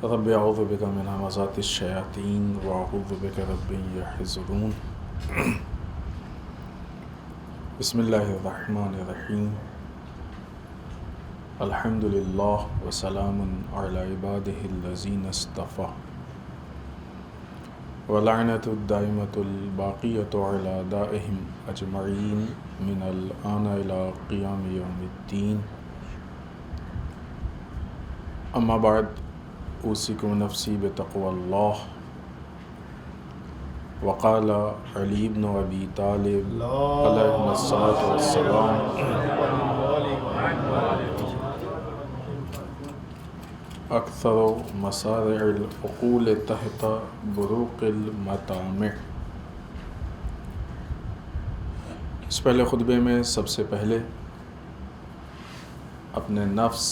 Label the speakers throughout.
Speaker 1: رب اعوذ بک من همزات الشیاطین واعوذ بک رب یحضرون بسم اللہ الرحمن الرحیم الحمد للہ وسلام علی عبادہ الذین اصطفیٰ ولعنۃ الدائمۃ الباقیۃ علی اعدائہم اجمعین من الآن الی قیام یوم الدین اما بعد اوصیکم نفسی بتقوی اللہ وقال علی بن ابی طالب علیہ الصلاۃ والسلام اکثر مسارع العقول تحت بروق المطامع۔ اس پہلے خطبے میں سب سے پہلے اپنے نفس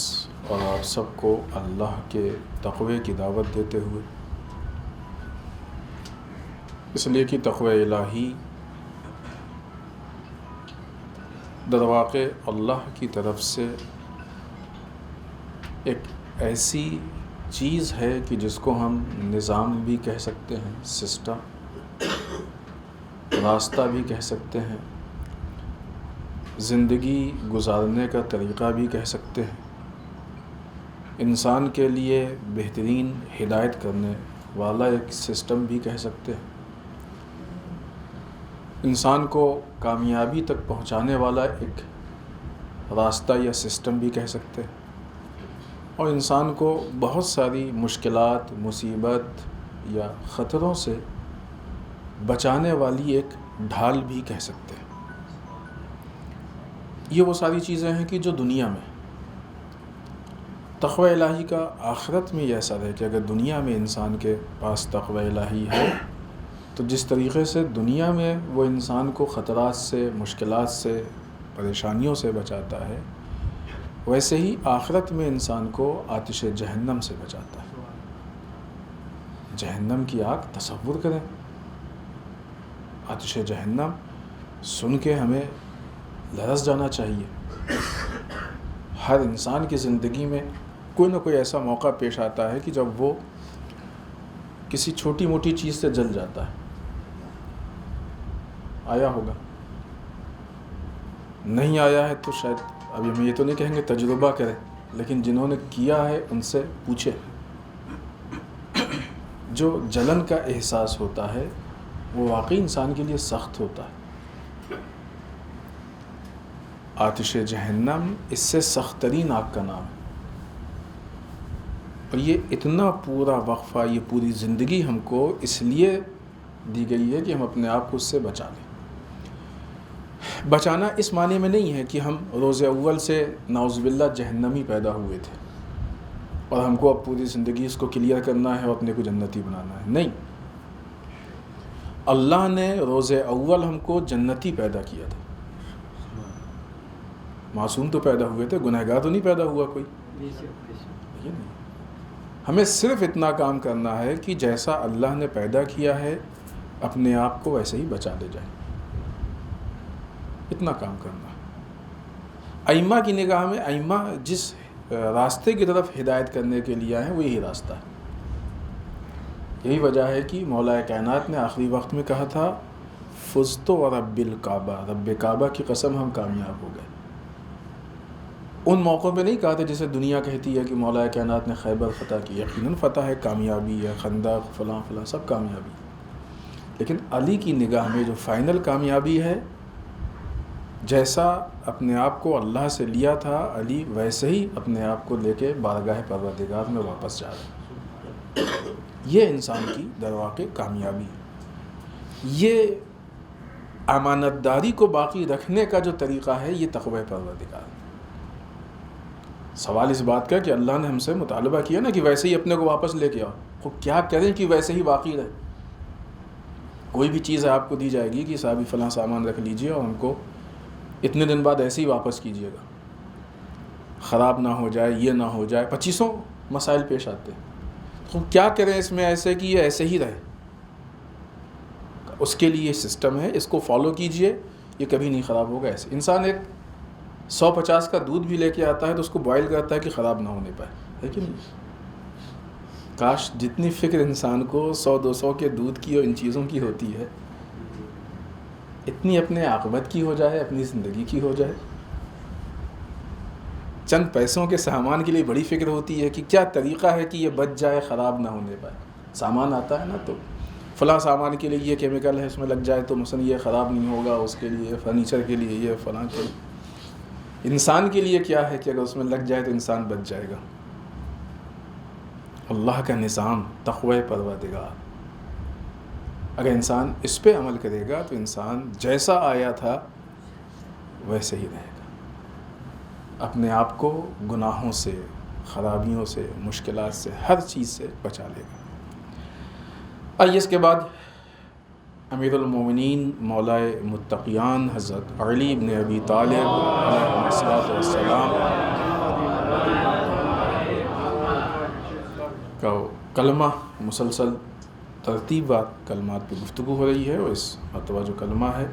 Speaker 1: اور آپ سب کو اللہ کے تقوی کی دعوت دیتے ہوئے، اس لیے کہ تقوی الہی در واقع اللہ کی طرف سے ایک ایسی چیز ہے کہ جس کو ہم نظام بھی کہہ سکتے ہیں، سسٹم، راستہ بھی کہہ سکتے ہیں، زندگی گزارنے کا طریقہ بھی کہہ سکتے ہیں، انسان کے لیے بہترین ہدایت کرنے والا ایک سسٹم بھی کہہ سکتے ہیں، انسان کو کامیابی تک پہنچانے والا ایک راستہ یا سسٹم بھی کہہ سکتے ہیں، اور انسان کو بہت ساری مشکلات، مصیبت یا خطروں سے بچانے والی ایک ڈھال بھی کہہ سکتے ہیں۔ یہ وہ ساری چیزیں ہیں کہ جو دنیا میں، تقوی الہی کا آخرت میں یہ اثر ہے کہ اگر دنیا میں انسان کے پاس تقوی الہی ہے تو جس طریقے سے دنیا میں وہ انسان کو خطرات سے، مشکلات سے، پریشانیوں سے بچاتا ہے، ویسے ہی آخرت میں انسان کو آتش جہنم سے بچاتا ہے۔ جہنم کی آگ تصور کریں، آتش جہنم سن کے ہمیں لرز جانا چاہیے۔ ہر انسان کی زندگی میں کوئی نہ کوئی ایسا موقع پیش آتا ہے کہ جب وہ کسی چھوٹی موٹی چیز سے جل جاتا ہے، آیا ہوگا، نہیں آیا ہے تو شاید ابھی ہم یہ تو نہیں کہیں گے تجربہ کریں، لیکن جنہوں نے کیا ہے ان سے پوچھیں۔ جو جلن کا احساس ہوتا ہے وہ واقعی انسان کے لیے سخت ہوتا ہے۔ آتش جہنم اس سے سخت ترین آگ کا نام ہے، اور یہ اتنا پورا وقفہ، یہ پوری زندگی ہم کو اس لیے دی گئی ہے کہ ہم اپنے آپ کو اس سے بچا لیں۔ بچانا اس معنی میں نہیں ہے کہ ہم روز اول سے نعوذ باللہ جہنمی پیدا ہوئے تھے اور ہم کو اب پوری زندگی اس کو کلیئر کرنا ہے اور اپنے کو جنتی بنانا ہے، نہیں۔ اللہ نے روز اول ہم کو جنتی پیدا کیا تھا، معصوم تو پیدا ہوئے تھے، گنہگار تو نہیں پیدا ہوا کوئی۔ ہمیں صرف اتنا کام کرنا ہے کہ جیسا اللہ نے پیدا کیا ہے اپنے آپ کو ویسے ہی بچا لے جائیں، اتنا کام کرنا ہے۔ ائمہ کی نگاہ میں ائمہ جس راستے کی طرف ہدایت کرنے کے لیے آئے ہیں وہ یہی راستہ ہے۔ یہی وجہ ہے کہ مولا کائنات نے آخری وقت میں کہا تھا فزت ورب الکعبہ، رب کعبہ کی قسم ہم کامیاب ہو گئے۔ ان موقعوں پہ نہیں کہا تھا جسے دنیا کہتی ہے کہ مولا کائنات نے خیبر فتح کی، یقیناً فتح ہے، کامیابی ہے، خندق، فلاں فلاں سب کامیابی، لیکن علی کی نگاہ میں جو فائنل کامیابی ہے، جیسا اپنے آپ کو اللہ سے لیا تھا علی ویسے ہی اپنے آپ کو لے کے بارگاہ پروردگار میں واپس جا رہے ہیں۔ یہ انسان کی در واقع کامیابی ہے۔ یہ امانت داری کو باقی رکھنے کا جو طریقہ ہے یہ تقوی پروردگار ہے۔ سوال اس بات کا کہ اللہ نے ہم سے مطالبہ کیا نا کہ ویسے ہی اپنے کو واپس لے کے آؤ، تو کیا کریں کہ ویسے ہی باقی رہے؟ کوئی بھی چیز آپ کو دی جائے گی کہ صاحب فلاں سامان رکھ لیجئے اور ہم کو اتنے دن بعد ایسے ہی واپس کیجئے گا، خراب نہ ہو جائے، یہ نہ ہو جائے، 2500 مسائل پیش آتے ہیں، تو کیا کریں اس میں ایسے کہ یہ ایسے ہی رہے؟ اس کے لیے یہ سسٹم ہے، اس کو فالو کیجئے، یہ کبھی نہیں خراب ہوگا۔ ایسے انسان ایک 150 کا دودھ بھی لے کے آتا ہے تو اس کو بوائل کرتا ہے کہ خراب نہ ہونے پائے، ہے کہ نہیں؟ کاش جتنی فکر انسان کو 100-200 کے دودھ کی اور ان چیزوں کی ہوتی ہے اتنی اپنے عاقبت کی ہو جائے، اپنی زندگی کی ہو جائے. چند پیسوں کے سامان کے لیے بڑی فکر ہوتی ہے کہ کیا طریقہ ہے کہ یہ بچ جائے، خراب نہ ہونے پائے. سامان آتا ہے نا تو فلاں سامان کے لیے یہ کیمیکل ہے، اس میں لگ جائے تو مثلا یہ خراب نہیں ہوگا، اس کے لیے فرنیچر کے لیے یہ فلاں کے لیے. انسان کے لیے کیا ہے کہ اگر اس میں لگ جائے تو انسان بچ جائے گا. اللہ کا نظام تقوی پروردگار، اگر انسان اس پہ عمل کرے گا تو انسان جیسا آیا تھا ویسے ہی رہے گا. اپنے آپ کو گناہوں سے، خرابیوں سے، مشکلات سے، ہر چیز سے بچا لے گا. آئیے اس کے بعد امیر المومنین مولائے متقیان حضرت علی بن ابی طالب علیہ الصلوۃ والسلام کا کلمہ مسلسل ترتیب کلمات پہ گفتگو ہو رہی ہے، اور اس مرتبہ جو کلمہ ہے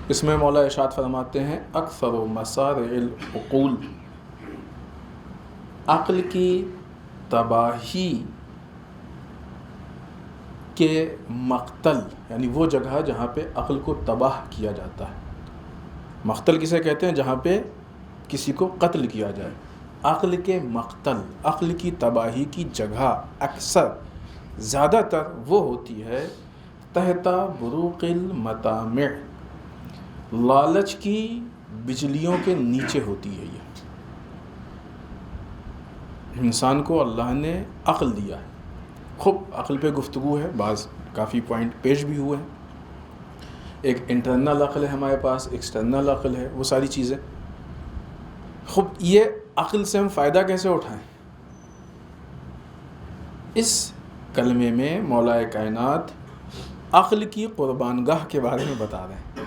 Speaker 1: اس میں مولا ارشاد فرماتے ہیں اکثر مسارع العقول، عقل کی تباہی کے مقتل، یعنی وہ جگہ جہاں پہ عقل کو تباہ کیا جاتا ہے. مقتل کسے کہتے ہیں؟ جہاں پہ کسی کو قتل کیا جائے. عقل کے مقتل، عقل کی تباہی کی جگہ اکثر زیادہ تر وہ ہوتی ہے تحت بروق المطامع، لالچ کی بجلیوں کے نیچے ہوتی ہے. یہ انسان کو اللہ نے عقل دیا ہے، خوب عقل پہ گفتگو ہے، بعض کافی پوائنٹ پیش بھی ہوئے ہیں. ایک انٹرنل عقل ہے ہمارے پاس، ایکسٹرنل عقل ہے، وہ ساری چیزیں. خوب یہ عقل سے ہم فائدہ کیسے اٹھائیں؟ اس کلمے میں مولا کائنات عقل کی قربان گاہ کے بارے میں بتا رہے ہیں.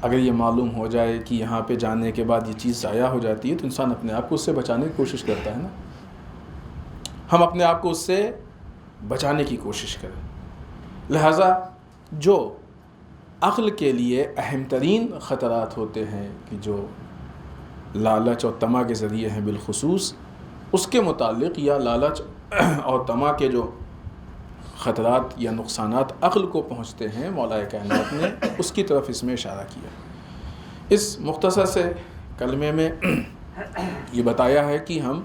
Speaker 1: اگر یہ معلوم ہو جائے کہ یہاں پہ جانے کے بعد یہ چیز ضائع ہو جاتی ہے تو انسان اپنے آپ کو اس سے بچانے کی کوشش کرتا ہے نا. ہم اپنے آپ کو اس سے بچانے کی کوشش کریں. لہٰذا جو عقل کے لیے اہم ترین خطرات ہوتے ہیں کہ جو لالچ اور طمع کے ذریعے ہیں بالخصوص، اس کے متعلق یا لالچ اور طمع کے جو خطرات یا نقصانات عقل کو پہنچتے ہیں، مولا کائنات نے اس کی طرف اس میں اشارہ کیا. اس مختصر سے کلمے میں یہ بتایا ہے کہ ہم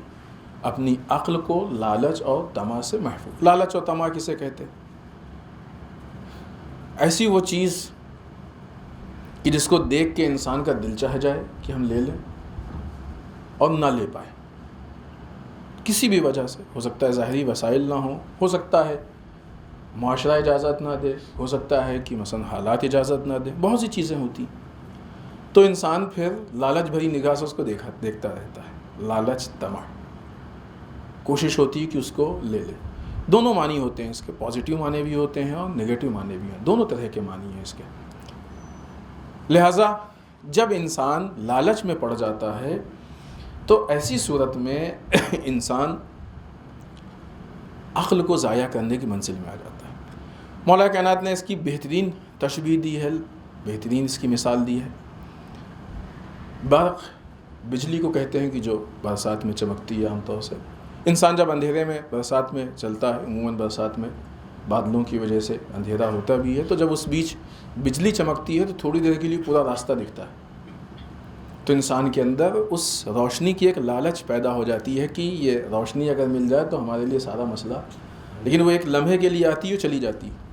Speaker 1: اپنی عقل کو لالچ اور طمع سے محفوظ. لالچ اور طمع کسے کہتے ہیں؟ ایسی وہ چیز کہ جس کو دیکھ کے انسان کا دل چاہ جائے کہ ہم لے لیں اور نہ لے پائے کسی بھی وجہ سے. ہو سکتا ہے ظاہری وسائل نہ ہوں، ہو سکتا ہے معاشرہ اجازت نہ دے، ہو سکتا ہے کہ مثلا حالات اجازت نہ دیں، بہت سی چیزیں ہوتی. تو انسان پھر لالچ بھری نگاہ سے اس کو دیکھتا رہتا ہے. لالچ طمع، کوشش ہوتی ہے کہ اس کو لے لے. دونوں معنی ہوتے ہیں اس کے، پازیٹیو معنی بھی ہوتے ہیں اور نگیٹو معنی بھی ہیں، دونوں طرح کے معنی ہیں اس کے. لہٰذا جب انسان لالچ میں پڑ جاتا ہے تو ایسی صورت میں انسان عقل کو ضائع کرنے کی منزل میں آ جاتا ہے. مولا کائنات نے اس کی بہترین تشبیہ دی ہے، بہترین اس کی مثال دی ہے. برق، بجلی کو کہتے ہیں کہ جو برسات میں چمکتی ہے. عام طور سے انسان جب اندھیرے میں برسات میں چلتا ہے، عموماً برسات میں بادلوں کی وجہ سے اندھیرا ہوتا بھی ہے، تو جب اس بیچ بجلی چمکتی ہے تو تھوڑی دیر کے لیے پورا راستہ دکھتا ہے. تو انسان کے اندر اس روشنی کی ایک لالچ پیدا ہو جاتی ہے کہ یہ روشنی اگر مل جائے تو ہمارے لیے سارا مسئلہ، لیکن وہ ایک لمحے کے لیے آتی ہے، چلی جاتی ہے.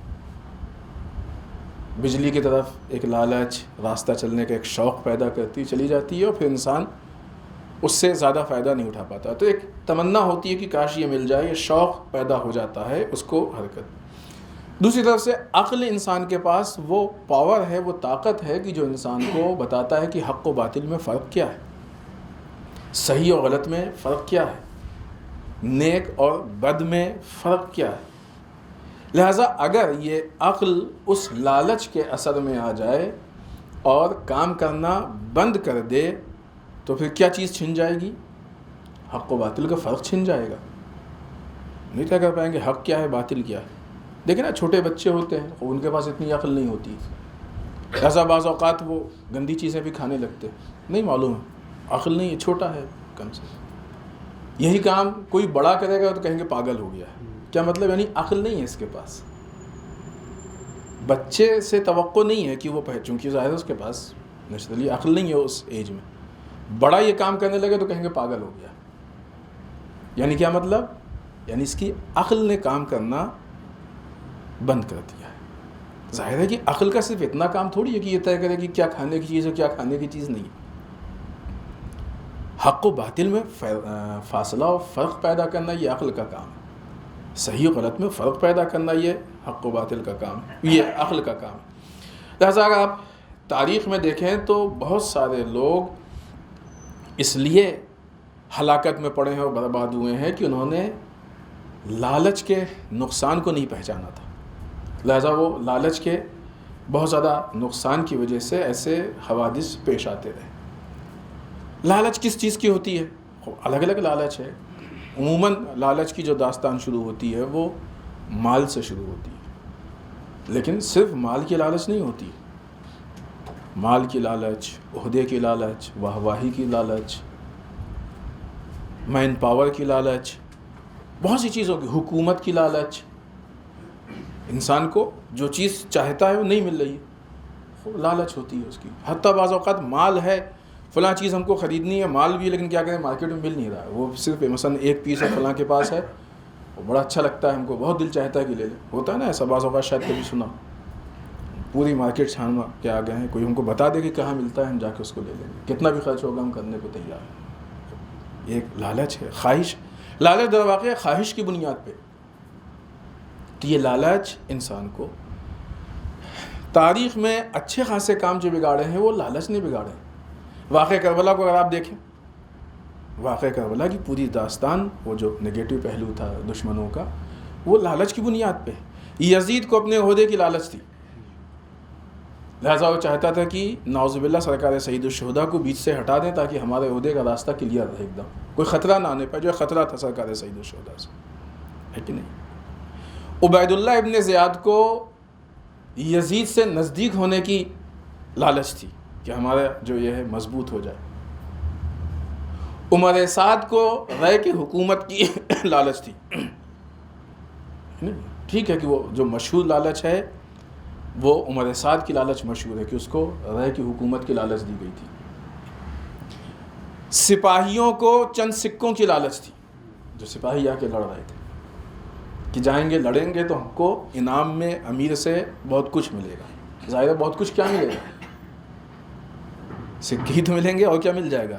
Speaker 1: بجلی کی طرف ایک لالچ، راستہ چلنے کا ایک شوق پیدا کرتی ہے، چلی جاتی ہے، اور پھر انسان اس سے زیادہ فائدہ نہیں اٹھا پاتا. تو ایک تمنا ہوتی ہے کہ کاش یہ مل جائے، یہ شوق پیدا ہو جاتا ہے اس کو حرکت. دوسری طرف سے عقل انسان کے پاس وہ پاور ہے، وہ طاقت ہے کہ جو انسان کو بتاتا ہے کہ حق و باطل میں فرق کیا ہے، صحیح اور غلط میں فرق کیا ہے، نیک اور بد میں فرق کیا ہے. لہٰذا اگر یہ عقل اس لالچ کے اثر میں آ جائے اور کام کرنا بند کر دے تو پھر کیا چیز چھن جائے گی؟ حق و باطل کا فرق چھن جائے گا. نہیں طے کر پائیں گے حق کیا ہے، باطل کیا ہے. دیکھیں نا، چھوٹے بچے ہوتے ہیں، ان کے پاس اتنی عقل نہیں ہوتی، لہٰذا بعض اوقات وہ گندی چیزیں بھی کھانے لگتے ہیں. نہیں معلوم ہے، عقل نہیں ہے، چھوٹا ہے کم سے. یہی کام کوئی بڑا کرے گا تو کہیں گے پاگل ہو گیا ہے. کیا مطلب؟ یعنی عقل نہیں ہے اس کے پاس. بچے سے توقع نہیں ہے کہ وہ چونکہ ظاہر ہے اس کے پاس نیچرلی عقل نہیں ہے اس ایج میں. بڑا یہ کام کرنے لگے تو کہیں گے پاگل ہو گیا. یعنی کیا مطلب؟ یعنی اس کی عقل نے کام کرنا بند کر دیا ہے. ظاہر ہے کہ عقل کا صرف اتنا کام تھوڑی ہے کہ یہ طے کرے کہ کیا کھانے کی چیز ہے کیا کھانے کی چیز نہیں. حق و باطل میں فاصلہ و فرق پیدا کرنا یہ عقل کا کام ہے. صحیح و غلط میں فرق پیدا کرنا یہ حق و باطل کا کام ہے, یہ عقل کا کام ہے. لہٰذا اگر آپ تاریخ میں دیکھیں تو بہت سارے لوگ اس لیے ہلاکت میں پڑے ہیں اور برباد ہوئے ہیں کہ انہوں نے لالچ کے نقصان کو نہیں پہچانا تھا. لہٰذا وہ لالچ کے بہت زیادہ نقصان کی وجہ سے ایسے حوادث پیش آتے رہے. لالچ کس چیز کی ہوتی ہے؟ الگ الگ لالچ ہے. عموماً لالچ کی جو داستان شروع ہوتی ہے وہ مال سے شروع ہوتی ہے, لیکن صرف مال کی لالچ نہیں ہوتی. مال کی لالچ, عہدے کی لالچ, واہواہی کی لالچ, مین پاور کی لالچ, بہت سی چیزوں کی, حکومت کی لالچ. انسان کو جو چیز چاہتا ہے وہ نہیں مل رہی ہے, لالچ ہوتی ہے اس کی. حتیٰ بعض اوقات مال ہے, فلاں چیز ہم کو خریدنی ہے, مال بھی ہے, لیکن کیا کریں مارکیٹ میں مل نہیں رہا ہے. وہ صرف مثلا ایک پیس ہے فلاں کے پاس ہے, وہ بڑا اچھا لگتا ہے ہم کو, بہت دل چاہتا ہے کہ لے لیں. ہوتا ہے نا ایسا بعض اوقات, شاید کبھی سنا. پوری مارکیٹ چھاننا کے آ گئے ہیں, کوئی ہم کو بتا دے کہ کہاں ملتا ہے, ہم جا کے اس کو لے لیں گے, کتنا بھی خرچ ہوگا ہم کرنے کو تیار ہیں. یہ ایک لالچ ہے, خواہش. لالچ در واقع خواہش کی بنیاد پہ. تو یہ لالچ انسان کو, تاریخ میں اچھے خاصے کام جو بگاڑے ہیں وہ لالچ نے بگاڑے ہیں. واقعہ کربلا کو اگر آپ دیکھیں, واقعہ کربلا کی پوری داستان, وہ جو نگیٹو پہلو تھا دشمنوں کا, وہ لالچ کی بنیاد پہ. یزید کو اپنے عہدے کی لالچ تھی, لہٰذا وہ چاہتا تھا کہ نعوذ باللہ سرکار سید الشہداء کو بیچ سے ہٹا دیں تاکہ ہمارے عہدے کا راستہ کلیئر رہے, ایک دم کوئی خطرہ نہ آنے پائے. جو خطرہ تھا سرکار سید الشہداء سے, ہے کہ نہیں. عبید اللہ ابن زیاد کو یزید سے نزدیک ہونے کی لالچ تھی کہ ہمارا جو یہ ہے مضبوط ہو جائے. عمر سعد کو رائے کی حکومت کی لالچ تھی. ٹھیک ہے کہ وہ جو مشہور لالچ ہے وہ عمر سعد کی لالچ مشہور ہے کہ اس کو رائے کی حکومت کی لالچ دی گئی تھی. سپاہیوں کو چند سکوں کی لالچ تھی, جو سپاہی آ کے لڑ رہے تھے کہ جائیں گے لڑیں گے تو ہم کو انعام میں امیر سے بہت کچھ ملے گا. ظاہر ہے بہت کچھ کیا ملے گا, سکے ہی تو ملیں گے, اور کیا مل جائے گا.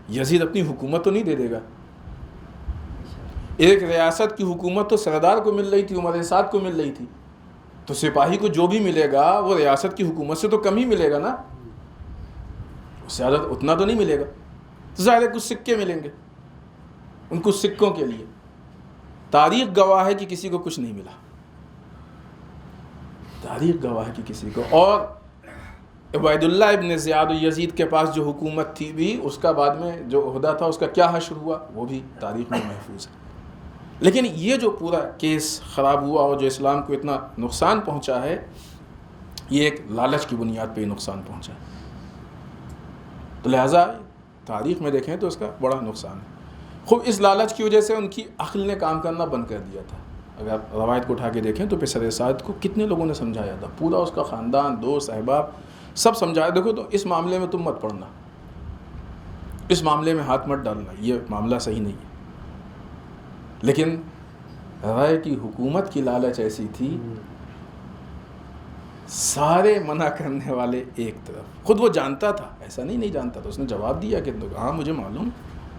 Speaker 1: یزید اپنی حکومت تو نہیں دے دے گا. ایک ریاست کی حکومت تو سردار کو مل رہی تھی, عمر سعد کو مل رہی تھی, تو سپاہی کو جو بھی ملے گا وہ ریاست کی حکومت سے تو کم ہی ملے گا نا, اس سے زیادہ اتنا تو نہیں ملے گا. تو ظاہر ہے کچھ سکے ملیں گے ان کو سکوں کے لیے. تاریخ گواہ ہے کہ کسی کو کچھ نہیں ملا, تاریخ گواہ ہے کہ کسی کو. اور عبید اللہ ابن زیاد و یزید کے پاس جو حکومت تھی بھی, اس کا بعد میں جو عہدہ تھا اس کا کیا حشر ہوا وہ بھی تاریخ میں محفوظ ہے. لیکن یہ جو پورا کیس خراب ہوا اور جو اسلام کو اتنا نقصان پہنچا ہے, یہ ایک لالچ کی بنیاد پہ ہی نقصان پہنچا ہے. تو لہٰذا تاریخ میں دیکھیں تو اس کا بڑا نقصان ہے. خوب اس لالچ کی وجہ سے ان کی عقل نے کام کرنا بند کر دیا تھا. اگر آپ روایت کو اٹھا کے دیکھیں تو پسر سعد کو کتنے لوگوں نے سمجھایا تھا, پورا اس کا خاندان, دوست, احباب سب سمجھایا. دیکھو تو اس معاملے میں تم مت پڑنا, اس معاملے میں ہاتھ مت ڈالنا, یہ معاملہ صحیح نہیں ہے. لیکن رائے کی حکومت کی لالچ ایسی تھی, سارے منع کرنے والے ایک طرف. خود وہ جانتا تھا, ایسا نہیں جانتا تھا, اس نے جواب دیا کہ ہاں مجھے معلوم,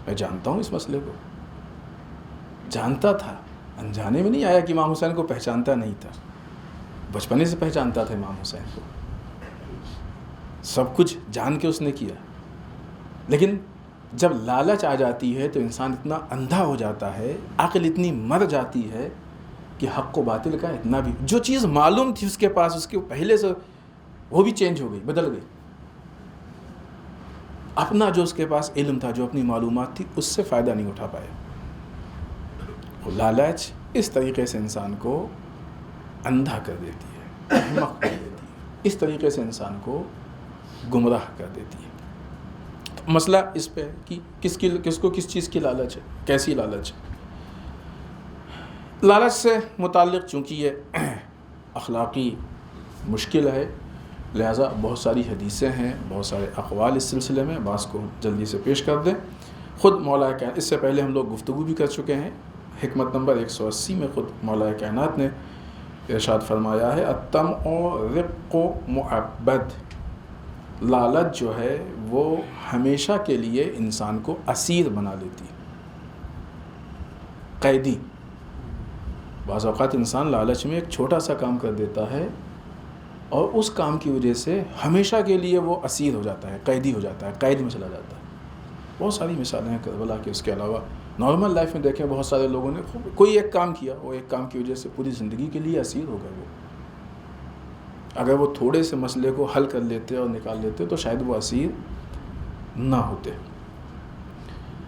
Speaker 1: میں جانتا ہوں اس مسئلے کو, جانتا تھا. انجانے میں نہیں آیا کہ امام حسین کو پہچانتا نہیں تھا, بچپنے سے پہچانتا تھا امام حسین کو, سب کچھ جان کے اس نے کیا. لیکن جب لالچ آ جاتی ہے تو انسان اتنا اندھا ہو جاتا ہے, عقل اتنی مر جاتی ہے کہ حق و باطل کا اتنا بھی, جو چیز معلوم تھی اس کے پاس, اس کے پہلے سے وہ بھی چینج ہو گئی, بدل گئی. اپنا جو اس کے پاس علم تھا, جو اپنی معلومات تھی, اس سے فائدہ نہیں اٹھا پایا. لالچ اس طریقے سے انسان کو اندھا کر دیتی ہے, احمق کر دیتی ہے, اس طریقے سے انسان کو گمراہ کر دیتی ہے. تو مسئلہ اس پہ ہے کہ کس کو کس چیز کی لالچ ہے، کیسی لالچ ہے۔ لالچ سے متعلق چونکہ یہ اخلاقی مشکل ہے، لہٰذا بہت ساری حدیثیں ہیں، بہت سارے اقوال اس سلسلے میں، بعض کو جلدی سے پیش کر دیں۔ خود مولا کائنات، اس سے پہلے ہم لوگ گفتگو بھی کر چکے ہیں، حکمت نمبر 180 میں خود مولا کائنات نے ارشاد فرمایا ہے الطمع رق معبد، لالچ جو ہے وہ ہمیشہ کے لیے انسان کو اسیر بنا لیتی ہے، قیدی۔ بعض اوقات انسان لالچ میں ایک چھوٹا سا کام کر دیتا ہے اور اس کام کی وجہ سے ہمیشہ کے لیے وہ اسیر ہو جاتا ہے، قیدی ہو جاتا ہے، قید میں چلا جاتا ہے۔ بہت ساری مثالیں ہیں کربلا کے، اس کے علاوہ نارمل لائف میں دیکھیں بہت سارے لوگوں نے کوئی ایک کام کیا، وہ ایک کام کی وجہ سے پوری زندگی کے لیے اسیر ہو گئے وہ۔ اگر وہ تھوڑے سے مسئلے کو حل کر لیتے اور نکال لیتے تو شاید وہ اسیر نہ ہوتے۔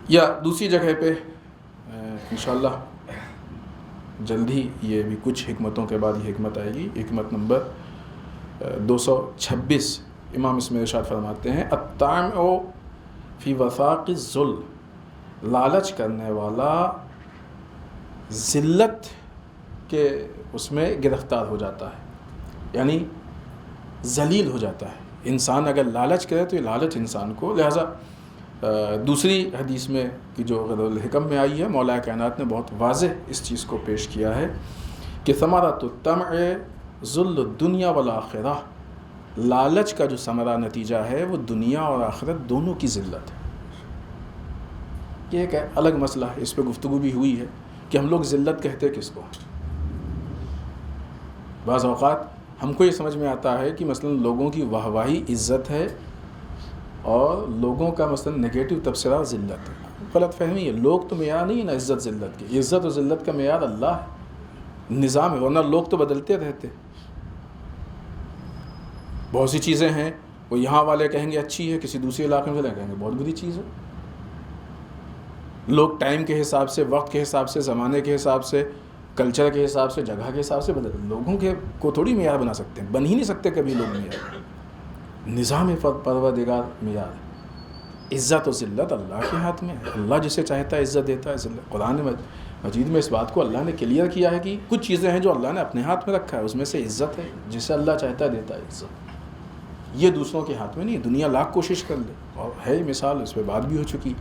Speaker 1: یا دوسری جگہ پہ انشاءاللہ جلد ہی یہ بھی کچھ حکمتوں کے بعد یہ حکمت آئے گی، حکمت نمبر 226 امام اس میں ارشاد فرماتے ہیں الطامع فی وثاق الذل، لالچ کرنے والا ذلت کے اس میں گرفتار ہو جاتا ہے، یعنی ذلیل ہو جاتا ہے۔ انسان اگر لالچ کرے تو یہ لالچ انسان کو، لہٰذا دوسری حدیث میں کہ جو غدر الحکم میں آئی ہے، مولا کائنات نے بہت واضح اس چیز کو پیش کیا ہے کہ ثمرۃ الطمع ذل الدنیا والآخرہ، لالچ کا جو ثمرہ نتیجہ ہے وہ دنیا اور آخرت دونوں کی ذلت ہے۔ یہ ایک الگ مسئلہ ہے، اس پہ گفتگو بھی ہوئی ہے کہ ہم لوگ ذلت کہتے کس کو۔ بعض اوقات ہم کو یہ سمجھ میں آتا ہے کہ مثلا لوگوں کی واہواہی عزت ہے اور لوگوں کا مثلا نگیٹو تبصرہ ذلت ہے۔ غلط فہمی ہے، لوگ تو معیار نہیں ہے نا عزت ذلت کے، عزت و ذلت کا معیار اللہ ہے، نظام ہے، ورنہ لوگ تو بدلتے رہتے۔ بہت سی چیزیں ہیں وہ یہاں والے کہیں گے اچھی ہے، کسی دوسرے علاقے میں کہیں گے بہت بری چیز ہے۔ لوگ ٹائم کے حساب سے، وقت کے حساب سے، زمانے کے حساب سے، کلچر کے حساب سے، جگہ کے حساب سے بدل، لوگوں کے کو تھوڑی معیار بنا سکتے ہیں، بن ہی نہیں سکتے کبھی لوگ معیار۔ نظام پروردگار معیار ہے۔ عزت و ذلت اللہ کے ہاتھ میں ہے، اللہ جسے چاہتا ہے عزت دیتا ہے ذلت۔ قرآن مجید میں اس بات کو اللہ نے کلیئر کیا ہے کہ کچھ چیزیں ہیں جو اللہ نے اپنے ہاتھ میں رکھا ہے، اس میں سے عزت ہے، جسے اللہ چاہتا ہے دیتا ہے عزت۔ یہ دوسروں کے ہاتھ میں نہیں ہے، دنیا لاکھ کوشش کر لے، اور ہے مثال اس پہ بات بھی ہو چکی۔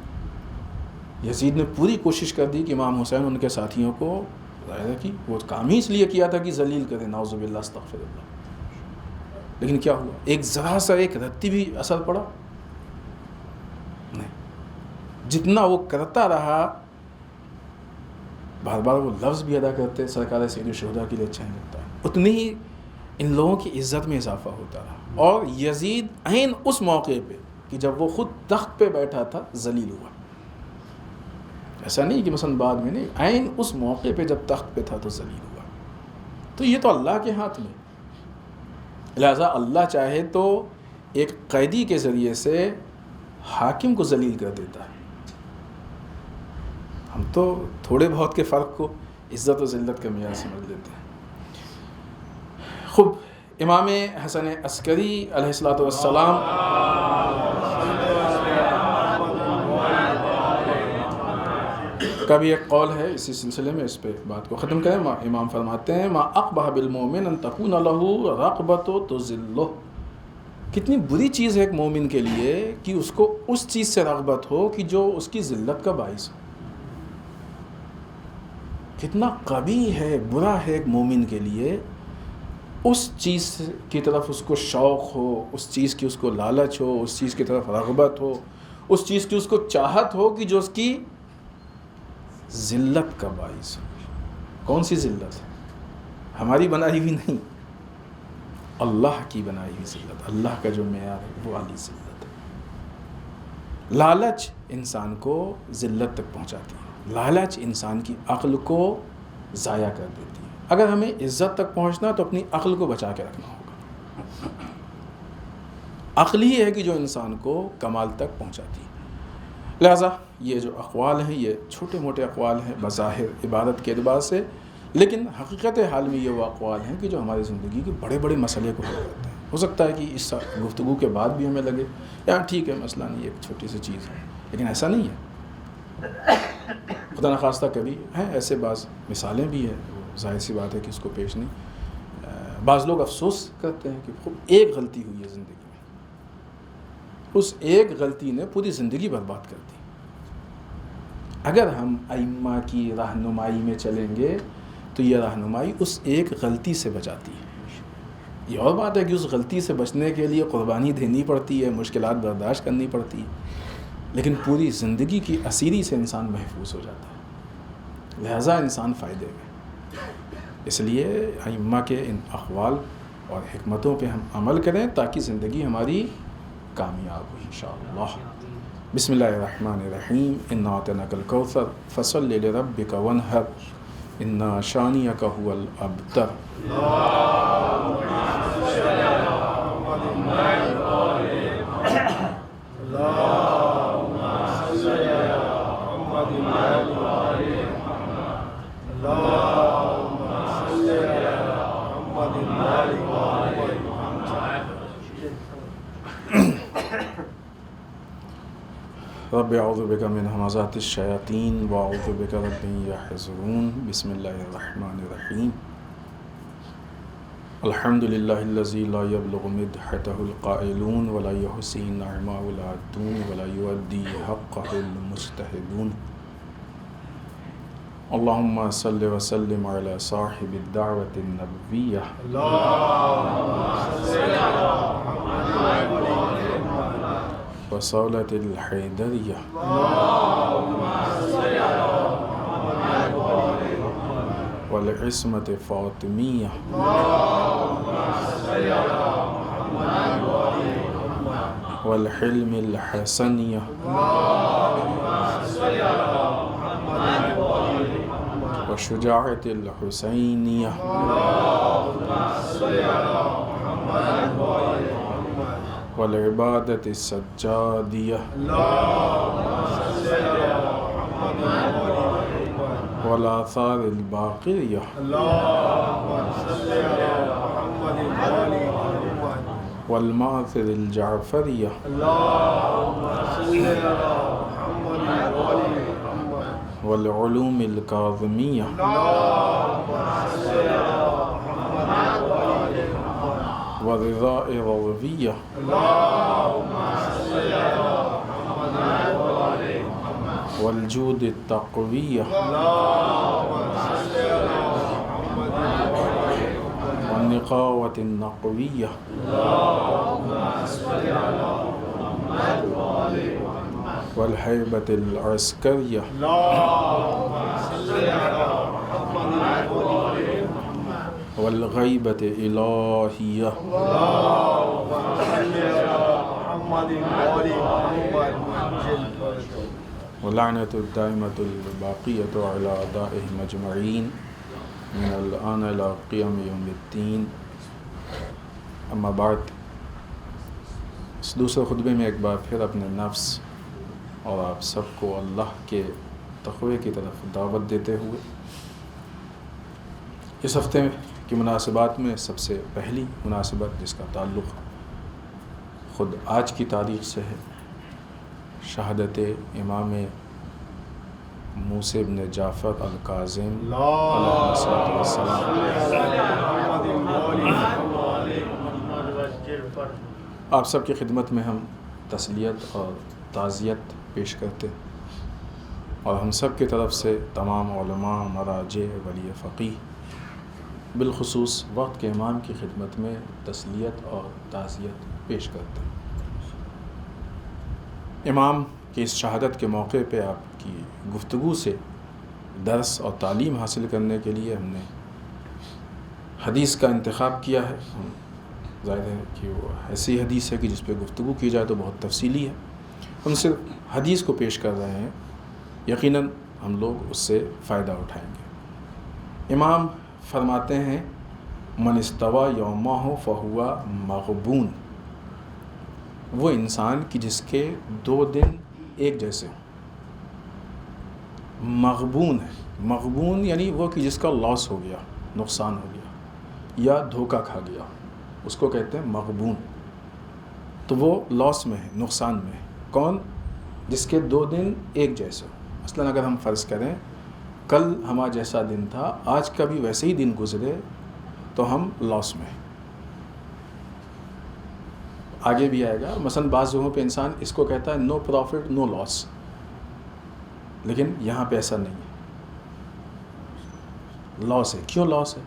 Speaker 1: یزید نے پوری کوشش کر دی کہ امام حسین ان کے ساتھیوں کو ظاہر ہے کہ وہ کام ہی اس لیے کیا تھا کہ ذلیل کرے، نعوذ باللہ استغفر اللہ، لیکن کیا ہوا؟ ایک ذرا سا ایک رتی بھی اثر پڑا نہیں۔ جتنا وہ کرتا رہا، بار بار وہ لفظ بھی ادا کرتے سرکار سید الشہداء کے لیے اچھا نہیں لگتا، اتنی ہی ان لوگوں کی عزت میں اضافہ ہوتا رہا۔ اور یزید عین اس موقع پہ کہ جب وہ خود تخت پہ بیٹھا تھا ذلیل ہوا، ایسا نہیں کہ مثلا بعد میں، نہیں، عین اس موقع پہ جب تخت پہ تھا تو ذلیل ہوا۔ تو یہ تو اللہ کے ہاتھ میں، لہذا اللہ چاہے تو ایک قیدی کے ذریعے سے حاکم کو ذلیل کر دیتا ہے۔ ہم تو تھوڑے بہت کے فرق کو عزت و ذلت کا معیار سمجھ لیتے ہیں۔ خوب امام حسن عسکری علیہ الصلوۃ والسلام کا بھی ایک قول ہے اسی سلسلے میں، اس پہ بات کو ختم کریں۔ امام فرماتے ہیں ما اقبح بالمؤمن ان تکون له رغبۃ تذلہ، کتنی بری چیز ہے ایک مومن کے لیے کہ اس کو اس چیز سے رغبت ہو کہ جو اس کی ذلت کا باعث ہو۔ کتنا قبیح ہے، برا ہے ایک مومن کے لیے اس چیز کی طرف اس کو شوق ہو، اس چیز کی اس کو لالچ ہو، اس چیز کی طرف رغبت ہو، اس چیز کی اس کو چاہت ہو کہ جو اس کی ذلت کا باعث ہو۔ کون سی ذلت ہے؟ ہماری بنائی ہوئی نہیں، اللہ کی بنائی ہوئی ذلت، اللہ کا جو معیار ہے وہ والی ذلت ہے۔ لالچ انسان کو ذلت تک پہنچاتی ہے، لالچ انسان کی عقل کو ضائع کر دیتی ہے۔ اگر ہمیں عزت تک پہنچنا تو اپنی عقل کو بچا کے رکھنا ہوگا۔ عقل ہی ہے کہ جو انسان کو کمال تک پہنچاتی ہے۔ لہذا یہ جو اقوال ہیں یہ چھوٹے موٹے اقوال ہیں بظاہر عبادت کے اعتبار سے، لیکن حقیقت حال میں یہ وہ اقوال ہیں کہ جو ہماری زندگی کے بڑے بڑے مسئلے کو حل کرتے ہیں۔ ہو سکتا ہے کہ اس گفتگو کے بعد بھی ہمیں لگے یار ٹھیک ہے مسئلہ نہیں ہے، ایک چھوٹی سی چیز ہے، لیکن ایسا نہیں ہے۔ خدا نخواستہ کبھی ہیں ایسے بعض مثالیں بھی ہیں، ظاہر سی بات ہے کہ اس کو پیش نہیں۔ بعض لوگ افسوس کرتے ہیں کہ خود ایک غلطی ہوئی ہے زندگی میں، اس ایک غلطی نے پوری زندگی برباد کر دی۔ اگر ہم ائمہ کی رہنمائی میں چلیں گے تو یہ رہنمائی اس ایک غلطی سے بچاتی ہے۔ یہ اور بات ہے کہ اس غلطی سے بچنے کے لیے قربانی دینی پڑتی ہے، مشکلات برداشت کرنی پڑتی ہے، لیکن پوری زندگی کی اسیری سے انسان محفوظ ہو جاتا ہے، لہٰذا انسان فائدے میں۔ اس لیے ائمہ کے ان اقوال اور حکمتوں پہ ہم عمل کریں تاکہ زندگی ہماری کامیاب ہو انشاءاللہ۔ بسم اللہ الرحمن الرحیم، انا اعطیناک الکوثر فصل لربک وانحر ان شانئک هو الابتر۔ رب اعوذ بک من همزات الشیاطین واعوذ بک رب یحضرون۔ بسم اللہ الرحمن الرحیم، الحمد للہ الذی لا یبلغ مدحتہ القائلون ولا یحصی نعمہ العادون ولا یؤدی حقہ المجتہدون۔ اللہم صل وسلم علی صاحب الدعوة النبویہ وصولة الحیدریہ والعصمة فاطمیہ والحلم الحسنیہ وشجاعة الحسینیہ والعبادة السجادیہ والآثار الباقیہ والمآثر الجعفریہ والعلوم الکاظمیہ والرضاء الرضویہ والجود التقویہ والنقاوة النقویہ والہیبة العسکریہ والغیبة الہیہ واللعنة الدائمة الباقية على أعدائهم أجمعين من الآن إلى قيام يوم الدين۔ اما بعد، اس دوسرے خطبے میں ایک بار پھر اپنے نفس اور آپ سب کو اللہ کے تقوی کی طرف دعوت دیتے ہوئے اس ہفتے کی مناسبات میں سب سے پہلی مناسبت جس کا تعلق خود آج کی تاریخ سے ہے، شہادت امام موسیٰ بن جعفر الکاظم علیہ السلام۔ آپ سب کی خدمت میں ہم تسلیت اور تعزیت پیش کرتے اور ہم سب کی طرف سے تمام علماء، مراجع، ولی فقیہ بالخصوص وقت کے امام کی خدمت میں تسلیت اور تعزیت پیش کرتے ہیں۔ امام کی اس شہادت کے موقع پہ آپ کی گفتگو سے درس اور تعلیم حاصل کرنے کے لیے ہم نے حدیث کا انتخاب کیا ہے۔ ظاہر ہے کہ وہ ایسی حدیث ہے کہ جس پہ گفتگو کی جائے تو بہت تفصیلی ہے، ہم صرف حدیث کو پیش کر رہے ہیں، یقیناً ہم لوگ اس سے فائدہ اٹھائیں گے۔ امام فرماتے ہیں من استوى یومہ فہو مغبون، وہ انسان کی جس کے 2 دن ایک جیسے ہوں۔ مغبون ہے، مغبون یعنی وہ کہ جس کا لاس ہو گیا، نقصان ہو گیا یا دھوکہ کھا گیا، اس کو کہتے ہیں مغبون. تو وہ لاس میں ہے, نقصان میں ہے. کون؟ جس کے 2 دن ایک جیسے ہو. مثلا اگر ہم فرض کریں کل ہمارا جیسا دن تھا, آج کا بھی ویسے ہی دن گزرے, تو ہم لاس میں ہیں. آگے بھی آئے گا. مثلا بعض جگہوں پہ انسان اس کو کہتا ہے نو پروفٹ نو لاس, لیکن یہاں پہ ایسا نہیں ہے, لاس ہے. کیوں لاس ہے؟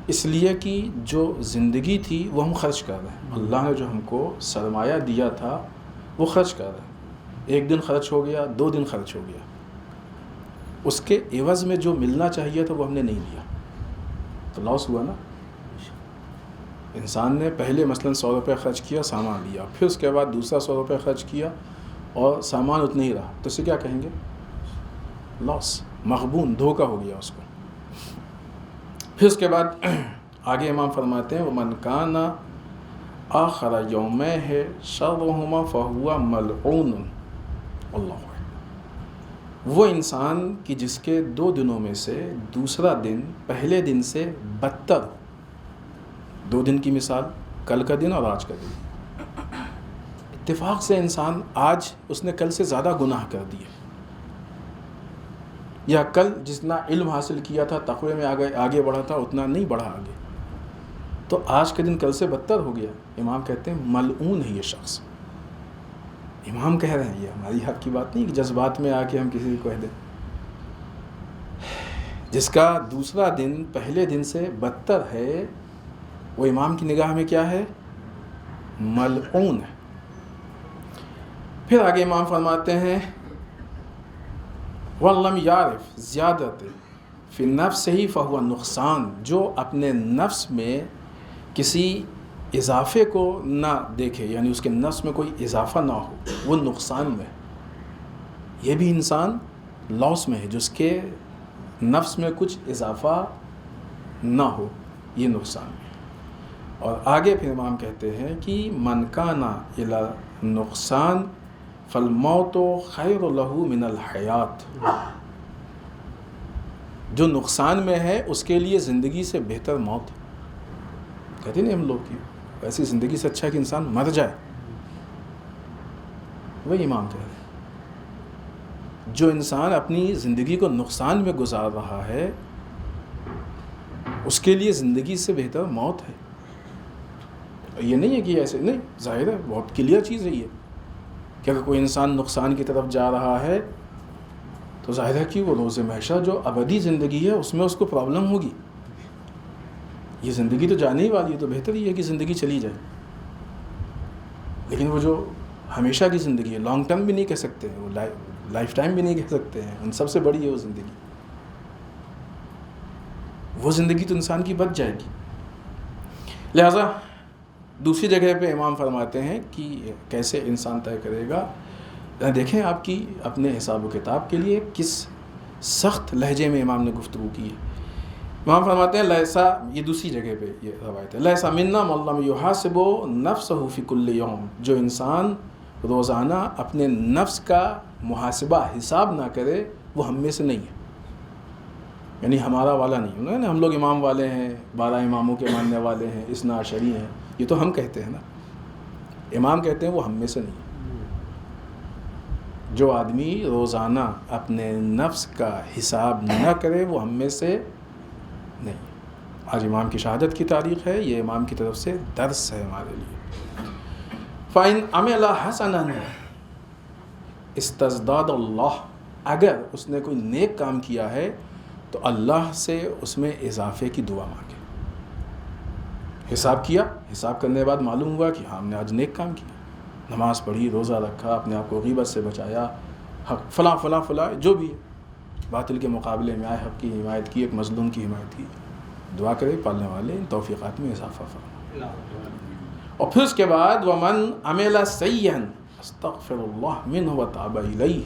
Speaker 1: اس لیے کہ جو زندگی تھی وہ ہم خرچ کر رہے ہیں. اللہ نے جو ہم کو سرمایہ دیا تھا وہ خرچ کر رہے ہیں. 1 دن خرچ ہو گیا, 2 دن خرچ ہو گیا, اس کے عوض میں جو ملنا چاہیے تھا وہ ہم نے نہیں لیا, تو لاس ہوا نا. انسان نے پہلے مثلا 100 روپے خرچ کیا, سامان لیا, پھر اس کے بعد دوسرا 100 روپے خرچ کیا اور سامان اتنا ہی رہا, تو اسے کیا کہیں گے؟ لاس, مغبون, دھوکہ ہو گیا اس کو. پھر اس کے بعد آگے امام فرماتے ہیں وَمَنْ كَانَ آخَرَ يَوْمَيْهِ شَرُّهُمَا فَهُوَ مَلْعُونٌ. اللہ, وہ انسان کہ جس کے 2 دنوں میں سے دوسرا دن پہلے دن سے بدتر. 2 دن کی مثال, کل کا دن اور آج کا دن. اتفاق سے انسان آج اس نے کل سے زیادہ گناہ کر دیے, یا کل جتنا علم حاصل کیا تھا, تقوی میں آگے بڑھا تھا, اتنا نہیں بڑھا آگے, تو آج کا دن کل سے بدتر ہو گیا. امام کہتے ہیں ملعون ہے یہ شخص. امام کہہ رہے ہیں, یہ ہماری حق کی بات نہیں کہ جذبات میں آ کے ہم کسی کو کہہ دیں. جس کا دوسرا دن پہلے دن سے بدتر ہے, وہ امام کی نگاہ میں کیا ہے؟ ملعون ہے. پھر آگے امام فرماتے ہیں وَلَّمْ يَعْرِفْ زِيَادَةٍ فِي نَفْسِهِ فَهُوَ نقصان. جو اپنے نفس میں کسی اضافے کو نہ دیکھے, یعنی اس کے نفس میں کوئی اضافہ نہ ہو, وہ نقصان میں. یہ بھی انسان لاس میں ہے, جو اس کے نفس میں کچھ اضافہ نہ ہو, یہ نقصان میں. اور آگے پھر امام کہتے ہیں کہ مَنْ كَانَ إِلَى نقصان فَالْمَوْتُ خَيْرُ لَهُ مِنَ الْحَيَاةِ. جو نقصان میں ہے اس کے لیے زندگی سے بہتر موت. کہتے نہیں ہم لوگ کی ایسی زندگی سے اچھا کہ انسان مر جائے. وہی امام کہہ رہے ہیں, جو انسان اپنی زندگی کو نقصان میں گزار رہا ہے اس کے لیے زندگی سے بہتر موت ہے. یہ نہیں ہے کہ ایسے نہیں, ظاہر ہے بہت کلیئر چیز ہے یہ کہ اگر کوئی انسان نقصان کی طرف جا رہا ہے تو ظاہر ہے کہ وہ روز محشر جو ابدی زندگی ہے اس میں اس کو پرابلم ہوگی. یہ زندگی تو جانے ہی والی ہے, تو بہتر یہ ہے کہ زندگی چلی جائے. لیکن وہ جو ہمیشہ کی زندگی ہے, لانگ ٹرم بھی نہیں کہہ سکتے ہیں, وہ لائف ٹائم بھی نہیں کہہ سکتے ہیں, ان سب سے بڑی ہے وہ زندگی. وہ زندگی تو انسان کی بچ جائے گی. لہذا دوسری جگہ پہ امام فرماتے ہیں کہ کیسے انسان طے کرے گا. دیکھیں آپ کی اپنے حساب و کتاب کے لیے کس سخت لہجے میں امام نے گفتگو کی ہے. امام فرماتے ہیں لیسا, یہ دوسری جگہ پہ یہ روایت ہے, لیسا منا من لم یحاسب نفسہ فی کل یوم. جو انسان روزانہ اپنے نفس کا محاسبہ حساب نہ کرے وہ ہم میں سے نہیں ہے. یعنی ہمارا والا نہیں ہے. ہم لوگ امام والے ہیں, 12 اماموں کے ماننے والے ہیں, اثنا عشری ہیں, یہ تو ہم کہتے ہیں نا. امام کہتے ہیں وہ ہم میں سے نہیں ہے. جو آدمی روزانہ اپنے نفس کا حساب نہ کرے وہ ہم میں سے نہیں. آج امام کی شہادت کی تاریخ ہے, یہ امام کی طرف سے درس ہے ہمارے لیے. فَإِنْ عَمِلَ حَسَنًا اسْتَزْدَادَ اللَّهُ. اگر اس نے کوئی نیک کام کیا ہے تو اللہ سے اس میں اضافے کی دعا مانگے. حساب کیا, حساب کرنے کے بعد معلوم ہوا کہ ہم نے آج نیک کام کیا, نماز پڑھی, روزہ رکھا, اپنے آپ کو غیبت سے بچایا, حق فلاں فلاں فلاں جو بھی باطل کے مقابلے میں آئے, حق کی حمایت کی, ایک مظلوم کی حمایت کی. دعا کرے پالنے والے ان توفیقات میں اضافہ فرما. اور پھر اس کے بعد وَمَنْ عَمِلَ سَيِّئًا اسْتَغْفِرُ اللَّهَ مِنْهُ وَتَابَ إِلَيْهِ.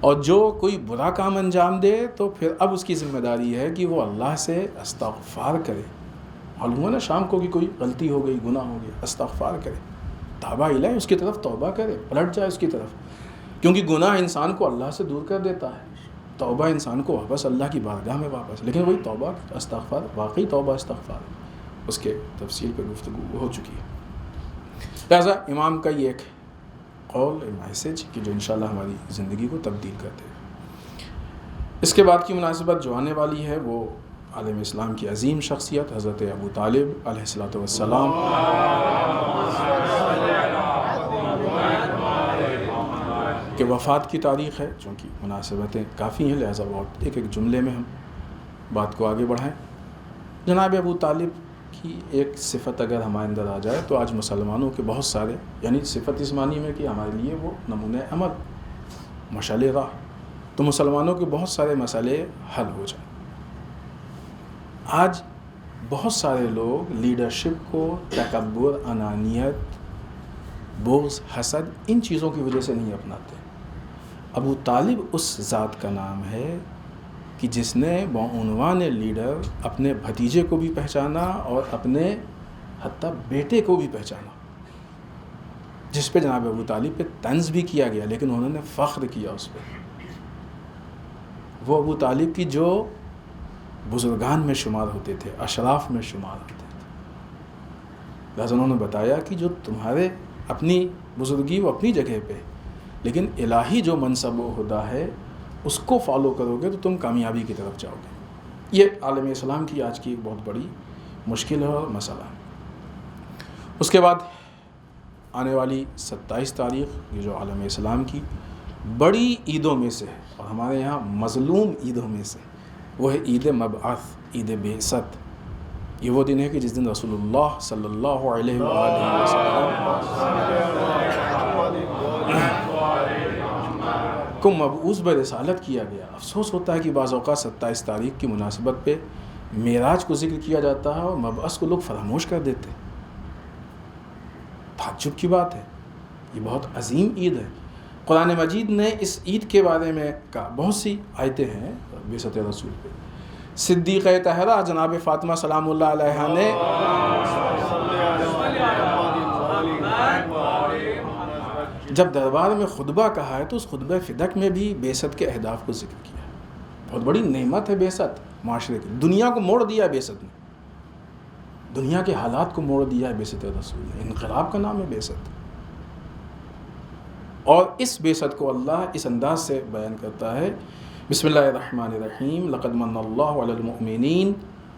Speaker 1: اور جو کوئی برا کام انجام دے تو پھر اب اس کی ذمہ داری ہے کہ وہ اللہ سے استغفار کرے. معلوم ہے نا شام کو کہ کوئی غلطی ہو گئی, گناہ ہو گیا, استغفار کرے, توبہ الہی, اس کی طرف توبہ کرے, پلٹ جائے اس کی طرف. کیونکہ گناہ انسان کو اللہ سے دور کر دیتا ہے, توبہ انسان کو واپس اللہ کی بارگاہ میں واپس. لیکن وہی توبہ استغفار, واقعی توبہ استغفار, اس کے تفصیل پہ گفتگو ہو چکی ہے. لہٰذا امام کا یہ ایک قول، میسج کہ جو انشاءاللہ ہماری زندگی کو تبدیل کرتے ہیں. اس کے بعد کی مناسبت جو آنے والی ہے وہ عالم اسلام کی عظیم شخصیت حضرت ابو طالب علیہ الصلوۃ والسلام کہ وفات کی تاریخ ہے. چونکہ مناسبتیں کافی ہیں لہذا بہت ایک جملے میں ہم بات کو آگے بڑھائیں. جناب ابو طالب کی ایک صفت اگر ہمارے اندر آ جائے تو آج مسلمانوں کے بہت سارے، یعنی صفت اس معنی میں کہ ہمارے لیے وہ نمونۂ عمل، مشعل راہ، تو مسلمانوں کے بہت سارے مسئلے حل ہو جائیں. آج بہت سارے لوگ لیڈرشپ کو تکبر، انانیت، بغض، حسد، ان چیزوں کی وجہ سے نہیں اپناتے. ابو طالب اس ذات کا نام ہے کہ جس نے بعنوان لیڈر اپنے بھتیجے کو بھی پہچانا اور اپنے حتیٰ بیٹے کو بھی پہچانا، جس پہ جناب ابو طالب پہ طنز بھی کیا گیا لیکن انہوں نے فخر کیا اس پہ. وہ ابو طالب کی جو بزرگان میں شمار ہوتے تھے، اشراف میں شمار ہوتے تھے، لہذا انہوں نے بتایا کہ جو تمہارے اپنی بزرگی وہ اپنی جگہ پہ، لیکن الہی جو منصب و عہدہ ہے اس کو فالو کرو گے تو تم کامیابی کی طرف جاؤ گے. یہ عالم اسلام کی آج کی بہت بڑی مشکل ہے اور مسئلہ ہے. اس کے بعد آنے والی 27 تاریخ یہ جو عالم اسلام کی بڑی عیدوں میں سے ہے اور ہمارے یہاں مظلوم عیدوں میں سے وہ ہے عید مبعث، عید بعثت. یہ وہ دن ہے کہ جس دن رسول اللہ صلی اللہ علیہ وآلہ وسلم کو مبعوث برسالت کیا گیا. افسوس ہوتا ہے کہ بعض اوقات 27 تاریخ کی مناسبت پہ معراج کو ذکر کیا جاتا ہے اور مبعث کو لوگ فراموش کر دیتے. تعجب کی بات ہے، یہ بہت عظیم عید ہے. قرآن مجید نے اس عید کے بارے میں کہا، بہت سی آیتیں ہیں بعثت رسول پہ. صدیقہ طاہرہ جناب فاطمہ سلام اللہ علیہا نے جب دربار میں خطبہ کہا ہے تو اس خطبہ فدق میں بھی بعثت کے اہداف کو ذکر کیا. بہت بڑی نعمت ہے بعثت معاشرے کی. دنیا کو موڑ دیا ہے بعثت نے، دنیا کے حالات کو موڑ دیا ہے بعثت رسول نے. انقلاب کا نام ہے بعثت. اور اس بعثت کو اللہ اس انداز سے بیان کرتا ہے، بسم اللہ الرحمن الرحیم، لقد من اللہ علی المؤمنین،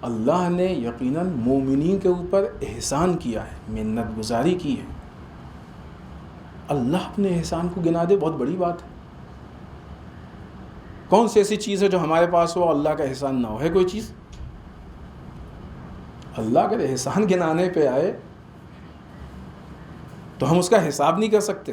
Speaker 1: اللہ نے یقیناً مومنین کے اوپر احسان کیا ہے، منت گزاری کی ہے. اللہ اپنے احسان کو گنا دے، بہت بڑی بات ہے. کون سی ایسی چیز ہے جو ہمارے پاس ہو اللہ کا احسان نہ ہو؟ ہے کوئی چیز؟ اللہ اگر احسان گنانے پہ آئے تو ہم اس کا حساب نہیں کر سکتے،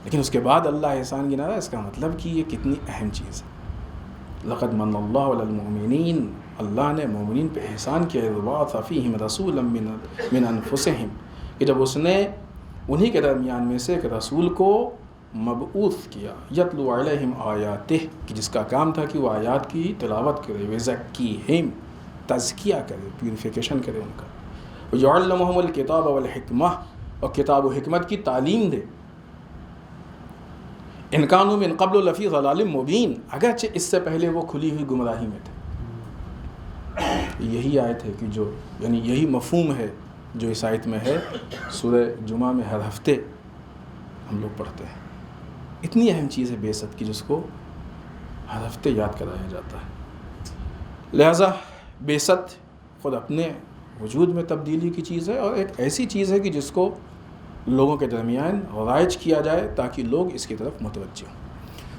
Speaker 1: لیکن اس کے بعد اللہ احسان گنا رہا ہے، اس کا مطلب کہ یہ کتنی اہم چیز ہے. لقد من اللہ علی المؤمنین، اللہ نے مومنین پہ احسان کیا. وبعث فیہم رسولا من انفسہم، کہ جب اس نے انہی کے درمیان میں سے ایک رسول کو مبعوث کیا. یتلو علیہم آیاتہ، کہ جس کا کام تھا کہ وہ آیات کی تلاوت کرے. ویزکیہم، تزکیہ کرے، پیوریفیکیشن کرے ان کا. ویعلمہم الکتاب والحکمہ، اور کتاب و حکمت کی تعلیم دے. ان کانوا من قبل لفی ضلال مبین، اگرچہ اس سے پہلے وہ کھلی ہوئی گمراہی میں تھے. یہی آیت ہے کہ جو یعنی یہی مفہوم ہے جو اس آیت میں ہے. سورہ جمعہ میں ہر ہفتے ہم لوگ پڑھتے ہیں. اتنی اہم چیز ہے بعثت کی جس کو ہر ہفتے یاد کرایا جاتا ہے. لہذا بعثت خود اپنے وجود میں تبدیلی کی چیز ہے اور ایک ایسی چیز ہے کہ جس کو لوگوں کے درمیان رائج کیا جائے تاکہ لوگ اس کی طرف متوجہ ہوں.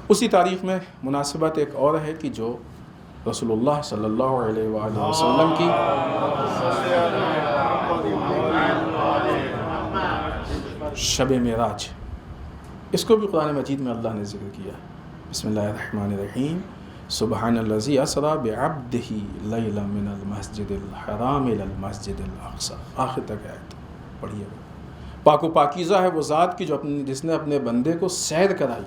Speaker 1: اسی تاریخ میں مناسبت ایک اور ہے کہ جو رسول اللہ صلی اللہ علیہ وآلہ وسلم کی شب معراج، اس کو بھی قرآن مجید میں اللہ نے ذکر کیا. بسم اللہ الرحمن الرحیم، سبحان الذی اسری بعبدہ لیلا من المسجد الحرام الی المسجد الاقصی. آخر تک آیت پڑھیے. پاک و پاکیزہ ہے وہ ذات کی جس نے اپنے بندے کو سیر کرائی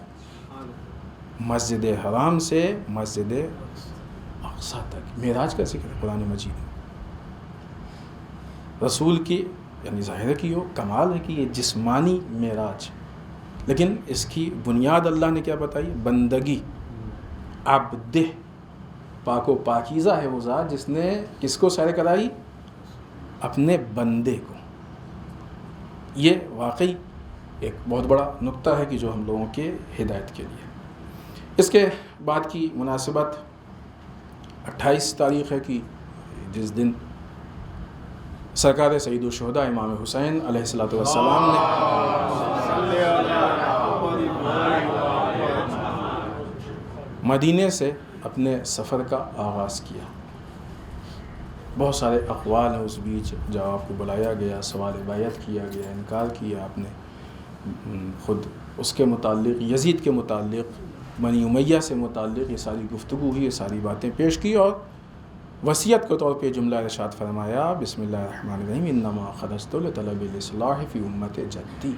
Speaker 1: مسجد حرام سے مسجد اقصی تک. معراج کا ذکر ہے قرآن مجید میں. رسول کی یعنی ظاہر کی ہو کمال ہے کہ یہ جسمانی معراج، لیکن اس کی بنیاد اللہ نے کیا بتائی؟ بندگی. عبدہ، پاک و پاکیزہ ہے وہ ذات جس نے کس کو سیر کرائی؟ اپنے بندے کو. یہ واقعی ایک بہت بڑا نقطہ ہے کہ جو ہم لوگوں کے ہدایت کے لیے. اس کے بعد کی مناسبت 28 تاریخ ہے کہ جس دن سرکار سید الشہداء امام حسین علیہ الصلوۃ والسلام نے مدینے سے اپنے سفر کا آغاز کیا. بہت سارے اقوال ہیں اس بیچ. جب آپ کو بلایا گیا، سوال بیعت کیا گیا، انکار کیا آپ نے، خود اس کے متعلق، یزید کے متعلق، بنی امیہ سے متعلق یہ ساری گفتگو ہوئی، یہ ساری باتیں پیش کی، اور وصیت کے طور پہ جملہ ارشاد فرمایا بسم اللہ الرحمن الرحیم انما خرجت لطلب الاصلاح فی امت جدی.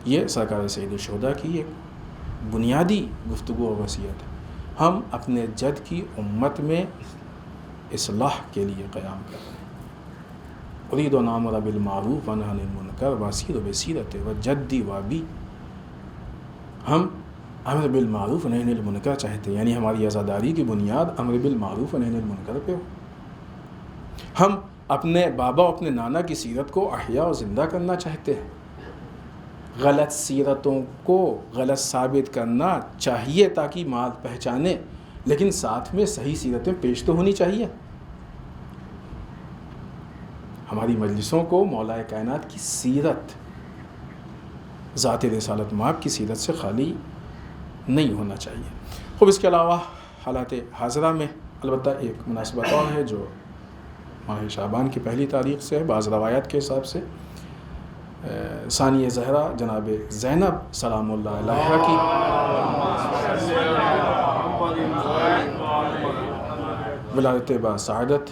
Speaker 1: یہ سرکار سید الشہداء کی ایک بنیادی گفتگو اور وصیت ہے. ہم اپنے جد کی امت میں اصلاح کے لیے قیام کر رہے ہیں. اريد ان امر بالمعروف وانهى عن المنکر واسیر بسیرت و جدی وابی. ہم امر بالمعروف و نہی عن المنکر چاہتے ہیں، یعنی ہماری عزاداری کی بنیاد امر بالمعروف و نہی عن المنکر پہ ہو. ہم اپنے بابا اور اپنے نانا کی سیرت کو احیا و زندہ کرنا چاہتے ہیں. غلط سیرتوں کو غلط ثابت کرنا چاہیے تاکہ مال پہچانے، لیکن ساتھ میں صحیح سیرتیں پیش تو ہونی چاہیے. ہماری مجلسوں کو مولا کائنات کی سیرت، ذات رسالت مآب کی سیرت سے خالی نہیں ہونا چاہیے. خوب اس کے علاوہ حالات حاضرہ میں البتہ ایک مناسبت اور ہے جو ماہ شعبان کی پہلی تاریخ سے ہے. بعض روایات کے حساب سے ثانیہ زہرا جناب زینب سلام اللہ علیہا کی ولادت با سعادت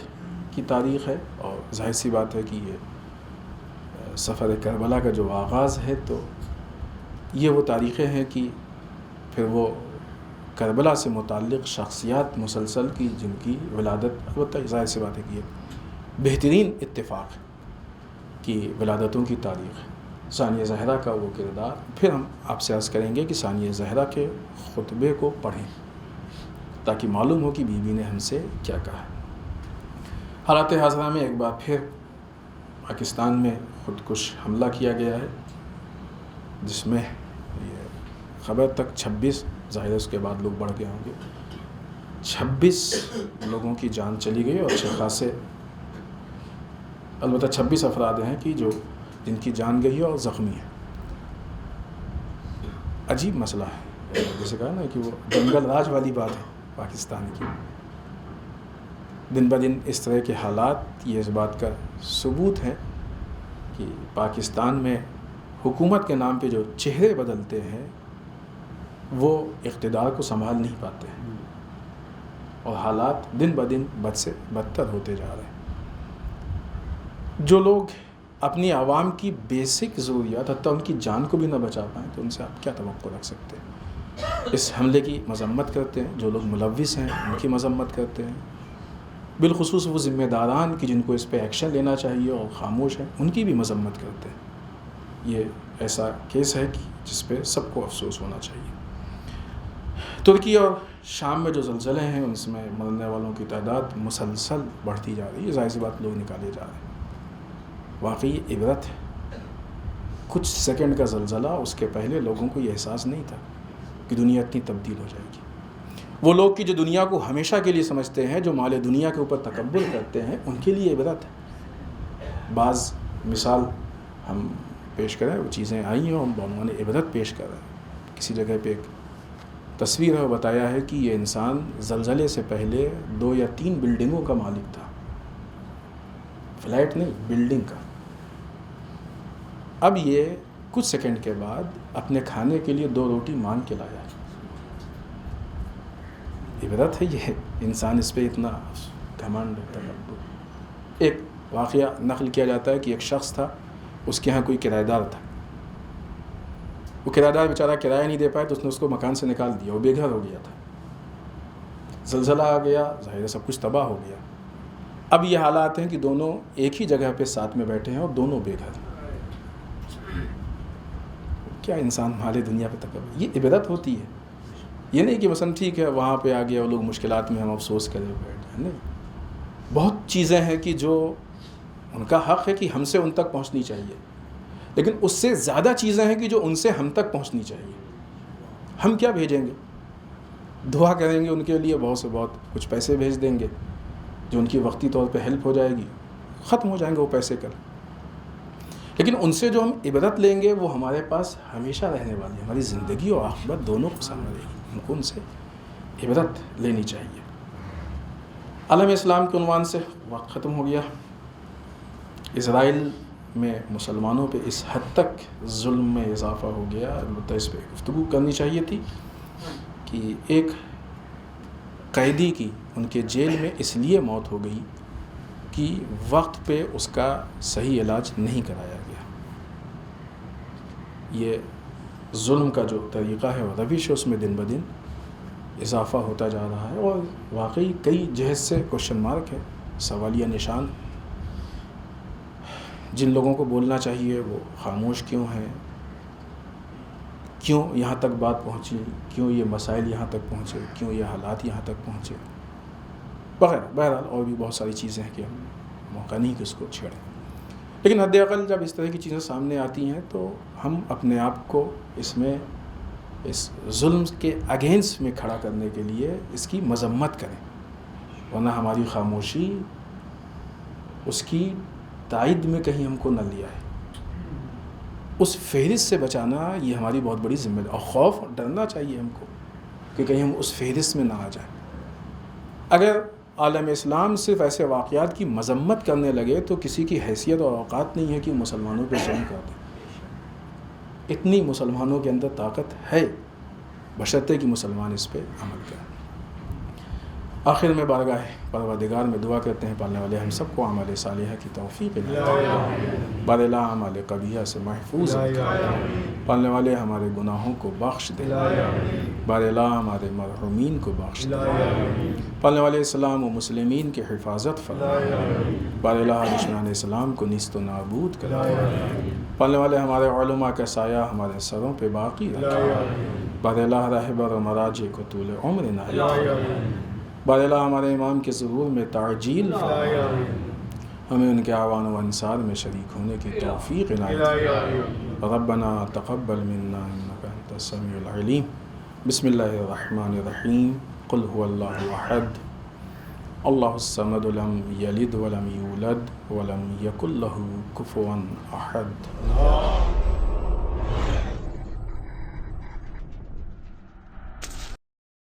Speaker 1: کی تاریخ ہے، اور ظاہر سی بات ہے کہ یہ سفر کربلا کا جو آغاز ہے تو یہ وہ تاریخیں ہیں کہ پھر وہ کربلا سے متعلق شخصیات مسلسل کی جن کی ولادت، البتہ ظاہر سی بات ہے کہ یہ بہترین اتفاق کی ولادتوں کی تاریخ. ثانیہ زہرا کا وہ کردار پھر ہم آپ سے عرض کریں گے کہ ثانیہ زہرا کے خطبے کو پڑھیں تاکہ معلوم ہو کہ بی بی نے ہم سے کیا کہا. حالات حاضرہ میں ایک بار پھر پاکستان میں خودکش حملہ کیا گیا ہے، جس میں یہ خبر تک 26، ظاہر ہے اس کے بعد لوگ بڑھ گئے ہوں گے، 26 لوگوں کی جان چلی گئی اور اچھے خاصے البتہ 26 افراد ہیں کہ جن کی جان گئی ہے اور زخمی ہیں. عجیب مسئلہ ہے، جیسے کہا نا کہ وہ جنگل راج والی بات ہے پاکستان کی. دن بدن اس طرح کے حالات یہ اس بات کا ثبوت ہے کہ پاکستان میں حکومت کے نام پہ جو چہرے بدلتے ہیں وہ اقتدار کو سنبھال نہیں پاتے ہیں، اور حالات دن بدن بد سے بدتر ہوتے جا رہے ہیں. جو لوگ اپنی عوام کی بیسک ضروریات حتیٰ ان کی جان کو بھی نہ بچا پائیں تو ان سے آپ کیا توقع رکھ سکتے ہیں. اس حملے کی مذمت کرتے ہیں، جو لوگ ملوث ہیں ان کی مذمت کرتے ہیں، بالخصوص وہ ذمہ داران کی جن کو اس پہ ایکشن لینا چاہیے اور خاموش ہیں ان کی بھی مذمت کرتے ہیں. یہ ایسا کیس ہے کہ جس پہ سب کو افسوس ہونا چاہیے. ترکی اور شام میں جو زلزلے ہیں ان میں مرنے والوں کی تعداد مسلسل بڑھتی جا رہی ہے. ظاہر سی بات لوگ نکالے جا رہے ہیں. واقعی عبرت ہے. کچھ سیکنڈ کا زلزلہ، اس کے پہلے لوگوں کو یہ احساس نہیں تھا کہ دنیا اتنی تبدیل ہو جائے گی. وہ لوگ کہ جو دنیا کو ہمیشہ کے لیے سمجھتے ہیں، جو مال دنیا کے اوپر تکبر کرتے ہیں، ان کے لیے عبرت ہے. بعض مثال ہم پیش کریں، وہ چیزیں آئی ہیں اور ہم بعنوان عبرت پیش کر رہے ہیں. کسی جگہ پہ ایک تصویر ہے، بتایا ہے کہ یہ انسان زلزلے سے پہلے 2 یا 3 بلڈنگوں کا مالک تھا، فلیٹ نہیں، بلڈنگ کا. اب یہ کچھ سیکنڈ کے بعد اپنے کھانے کے لیے 2 روٹی مانگ کے لایا. عبرت ہے یہ، انسان اس پہ اتنا گھمنڈ تکبر. ایک واقعہ نقل کیا جاتا ہے کہ ایک شخص تھا، اس کے ہاں کوئی کرایہ دار تھا. وہ کرایہ دار بیچارہ کرایہ نہیں دے پایا تو اس نے اس کو مکان سے نکال دیا. وہ بے گھر ہو گیا تھا. زلزلہ آ گیا، ظاہر ہے سب کچھ تباہ ہو گیا. اب یہ حالات ہیں کہ دونوں ایک ہی جگہ پہ ساتھ میں بیٹھے ہیں اور دونوں بے گھر. کیا انسان مال دنیا پہ تکبر، یہ عبرت ہوتی ہے. یہ نہیں کہ مثلا ٹھیک ہے وہاں پہ آ گیا وہ لوگ مشکلات میں ہم افسوس کرے بیٹھ جائیں، نہیں. بہت چیزیں ہیں کہ جو ان کا حق ہے کہ ہم سے ان تک پہنچنی چاہیے، لیکن اس سے زیادہ چیزیں ہیں کہ جو ان سے ہم تک پہنچنی چاہیے. ہم کیا بھیجیں گے؟ دعا کریں گے ان کے لیے، بہت سے بہت کچھ پیسے بھیج دیں گے جو ان کی وقتی طور پہ ہیلپ ہو جائے گی، ختم ہو جائیں گے وہ پیسے کل. لیکن ان سے جو ہم عبرت لیں گے وہ ہمارے پاس ہمیشہ رہنے والی ہے، ہماری زندگی اور آخرت دونوں کو سامنے رہے گی. ہم کو ان سے عبرت لینی چاہیے. عالم اسلام کے عنوان سے وقت ختم ہو گیا. اسرائیل میں مسلمانوں پہ اس حد تک ظلم میں اضافہ ہو گیا، البتہ اس پہ گفتگو کرنی چاہیے تھی کہ ایک قیدی کی ان کے جیل میں اس لیے موت ہو گئی کہ وقت پہ اس کا صحیح علاج نہیں کرایا گیا. یہ ظلم کا جو طریقہ ہے اور روش ہے اس میں دن بدن اضافہ ہوتا جا رہا ہے، اور واقعی کئی جہت سے کوشچن مارک ہے، سوالیہ نشان. جن لوگوں کو بولنا چاہیے وہ خاموش کیوں ہیں، کیوں یہاں تک بات پہنچی، کیوں یہ مسائل یہاں تک پہنچے، کیوں یہ حالات یہاں تک پہنچے، وغیرہ. بہرحال اور بھی بہت ساری چیزیں ہیں کہ ہم موقع نہیں کہ اس کو چھیڑیں. لیکن حد اقل جب اس طرح کی چیزیں سامنے آتی ہیں تو ہم اپنے آپ کو اس میں اس ظلم کے اگینسٹ میں کھڑا کرنے کے لیے اس کی مذمت کریں، ورنہ ہماری خاموشی اس کی تائید میں کہیں ہم کو نہ لیا ہے. اس فہرست سے بچانا یہ ہماری بہت بڑی ذمہ داری، اور خوف ڈرنا چاہیے ہم کو کہ کہیں ہم اس فہرست میں نہ آ جائیں. اگر عالم اسلام صرف ایسے واقعات کی مذمت کرنے لگے تو کسی کی حیثیت اور اوقات نہیں ہے کہ مسلمانوں پہ ظلم کر دیں. اتنی مسلمانوں کے اندر طاقت ہے، بشرطے کہ مسلمان اس پہ عمل کریں. آخر میں بارگاہ پروردگار میں دعا کرتے ہیں پالنے والے ہم سب کو اعمال صالحہ کی توفیق عطا، بار لا اعمال قبیحہ سے محفوظ رکھے، پالنے والے ہمارے گناہوں کو بخش دے، بار لا ہمارے مرحومین کو بخش دے، پالنے والے اسلام و مسلمین کی حفاظت فرما، بار لا دشمنان اسلام کو نیست و نابود کر، پالنے والے ہمارے علماء کا سایہ ہمارے سروں پہ باقی رکھے، بار لا رہبر و مراجع کو طول عمر عنایت، بار لا ہمارے امام کے ظہور میں تعجیل فرما، ہمیں ان کے اعوان و انصار میں شریک ہونے کی توفیق عنایت. ربنا تقبل منا انک انت السمیع العلیم. بسم اللہ الرحمن الرحیم. قل هو اللہ احد اللہ الصمد لم یلد ولم یولد ولم یکن له کفوا احد.